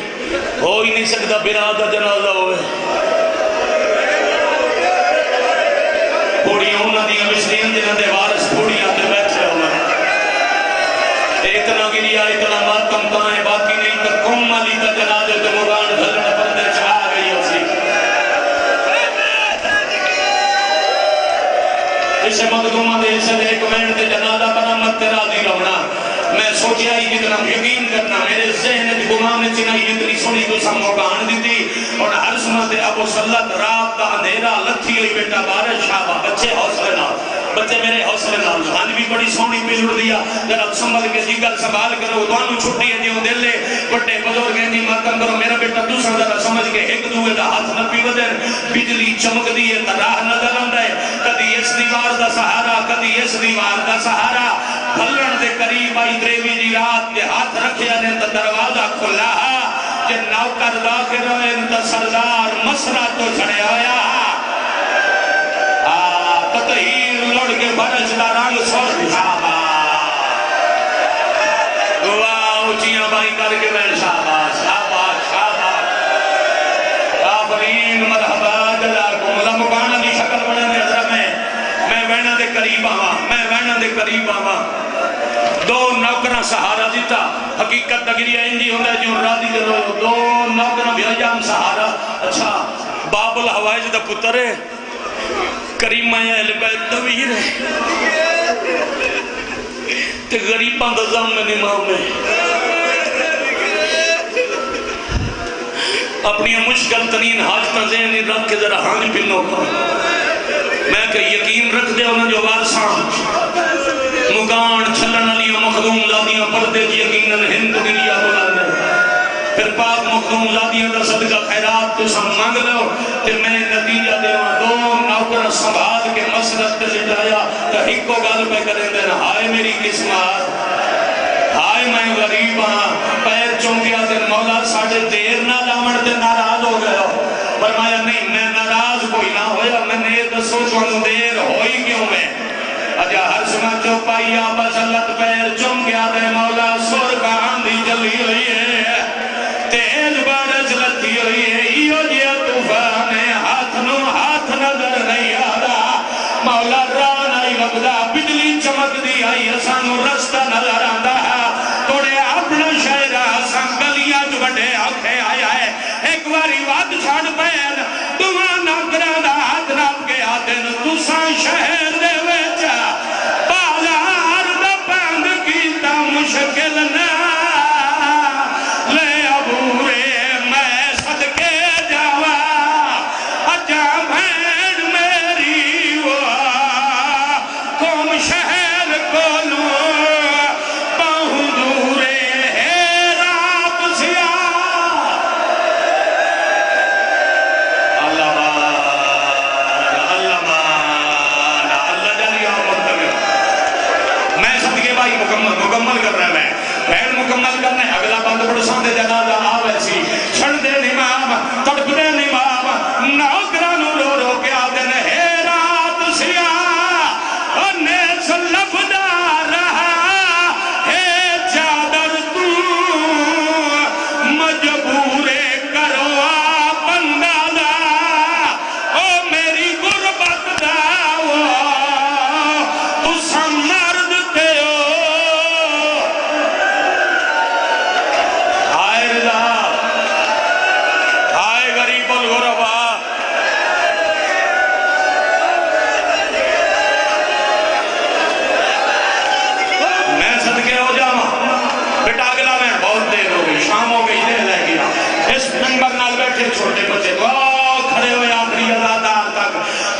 ہو ہی نہیں سکتا برادہ جنازہ ہوئے پوڑیاں ہونا دیا مشتین جنہ دے وارس پوڑیاں تے بیٹھے ہوئے اتنا گریا اتنا ماتم تائیں باقی نہیں تا کم علی تا جنازے تے مغان دھلن پردے چاہ گئی ہو سی اسے مقدومہ دے اسے ایک مہن تے جنازہ بنا مت تیرا دی رونا میں سوچیا ہی جتنا یقین کرنا میرے ذہن دی گمان چنائی جتنی سنی تو سم مکان دی تھی اور ہر سمت ابو سلط رات دا اندھیرا لتھی ہوئی بیٹا بارش شابہ بچے حوصلے نہ بچے میرے حوصلے نہ جہان بھی بڑی سونی پہ جڑ دیا جب سنبھل کے جگر سنبھال کرو دوانو چھٹی ہے جو دل لے بڑے بزرگ ہیں جی ماتم کرو میرا بیٹا دوسرا ذرا سمجھ کے ایک دوئے دا ہاتھ نہ پی ودر بجلی چمک دی ہے تراہ نظر آندہ ہے کدی اس دیوار دا سہارا کدی اس دیوار دا سہارا بھلن دے قریب آئی دریوی جی رات کے ہاتھ رکھے آنے تا دروازہ کھلا کہ نوکر داخل ہوئے تا سردار مسرہ تو چھڑے آیا تطہیر لڑ کے برج دا رنگ سور شابا واہ اچھیاں بائی کر کے میں شابا شابا شابا آفرین مرحبا جلاکم اللہ مکانہ دی شکل بڑھنے حضرت میں وینا دے قریب آما میں وینا دے قریب آما 2 نوکرہ سہارا دیتا حقیقت تگریہ انجی ہوندہ جو راضی دے رو 2 نوکرہ بھی جام سہارا اچھا باب الحوائج دا پتر ہے کریمہ اہل بیت دویر ہے تے غریباں دا ضامن امام ہے اپنی مشکل ترین حاجتاں ذہن رکھ کے ذرا ہانج پنو کا میں کہ یقین رکھ دے انہاں جو وارثاں مگان چھلن علیہ مخدوم لادیاں پردے کی یقیناً ہند دنیا بلند پھر پاک مخدوم لادیاں دا صدقہ خیرات تو سم مانگ لو تے میں نتیجہ دے دو نوکر سنبھال کے مسجد تے لٹایا تو ایک کو گل پہ کریں دینا ہائے میری قسمت ہائے میں غریب ہاں پیر چونکیا تے مولا ساڑھے دیر نہ لاؤن تے ناراض ہو گیا فرمایا نہیں میں ناراض کوئی نہ ہویا میں نے دسو چونو دیر ہوئی کیوں میں اجا ہر سمہ چوپائی آبا چلت پیر چم گیا دے مولا سور کا آندھی جلی ہوئی ہے تیز بارش لتی ہوئی ہے ایو جیا طوفان ہاتھ نظر نہیں آدھا مولا راہ نہیں لگدا بجلی چمک دی آئی اسانو رستہ نظر آدھا توڑے اپنا شہرہ سان گلیاں جو بڑے آکھے آیا ہے ایک باری وقت چھاڑ پیر دعا نہ کرا ہاتھ رات کے آتے نا تو سان شہر دے ویچا بازار دا پاند کیتا مشکل نہ لے عبورے میں صدقے جاوا اجا بھین میری ہوا قوم شہر کو لوں بہت دورے ہے رات سیاہ اللہ جالی آمد میں صدقے بھائی مکمل کر رہا ہے بہن مکمل کرنے اگلا بند پڑسان دے جنازہ آوے سی چھڑ دے نمام تڑپ دے نمام نوکرانو رو رو کے آدن ہے رات سیاہ انہیں سلف دا رہا ہے چادر تو مجبورے کروا بندہ دا او میری غربت دا تو سمرد تے ہو ہائے رضا ہائے غریب الغربا میں صدقے ہو جاؤں بیٹا اگلا میں بہت دیر ہو گئی شام ہو گئی دیر رہ گیا اس منبر نال بیٹھے چھوٹے بچے دعا کھڑے ہوئے آخری ازادار تک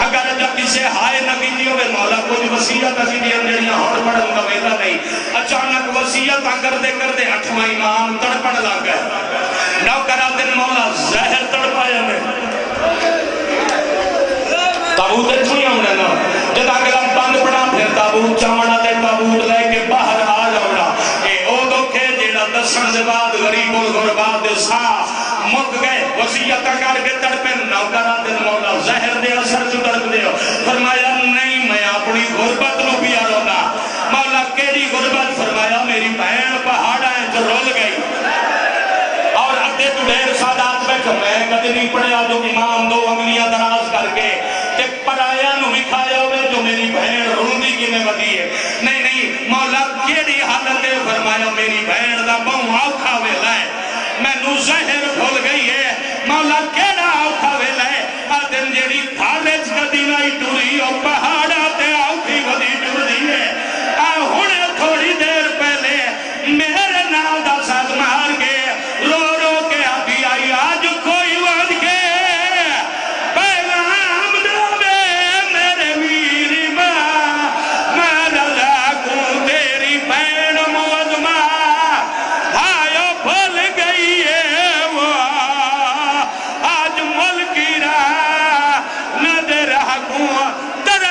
اگر جب کسے ہائے نبی ہوئے مولا کوئی وسیعت اسی دی انجڑیاں ہون پڑھن کا ویلا نہیں اچانک وسیعت کر دے اٹھواں امام تڑپن لگ گئے نوکرا دن مولا زہر تڑپایا میں تابوت چھوڑی ہوں نے جد اگلا بند پڑا پھر تابوت چامنا دے تابوت لے کے باہر آ جاؤنا اے او دکھے جیڑا دسن دے بعد غریب الغربا دے سا مک گئے وسیعت کر کے تڑپے نوکرا دن مولا زہر دے اثر جو تڑپ دے فرمایا نہیں میں اپنی غربت نو بھی آرونا مولا کیڑی غربت فرمایا میری بہن پہاڑا ہے جو رول گئی اور ادھے تو ڈھیر سادات بیٹھو میں کدی نہیں پڑھیا جو امام دو انگلیاں دراز کر کے تے پڑھایا نو بکھایا ہوئے جو میری بہن روندی کی میں ودی ہے نہیں مولا کیڑی حالت ہے فرمایا میری بہن دا بہن آوکھا وے لائے میں نو زہر بھول گئی ہے مولا کیڑا آوکھا وے لائے آدن جیڑی تھالج کدی نہیں ٹوری او پہاڑا تے آوکھی ودی ٹور دی ہے ہونے تھوڑی دیر پہلے میرے نال دا ساتھ مار کے رو رو کے آدھی آئی آج کوئی وعد کے پیغام دے میرے میری ماں میں رضا کو تیری بین موزمہ ہائیو بھول گئی ہے وہ آج ملکی راہ نہ دے رہا کو ترہ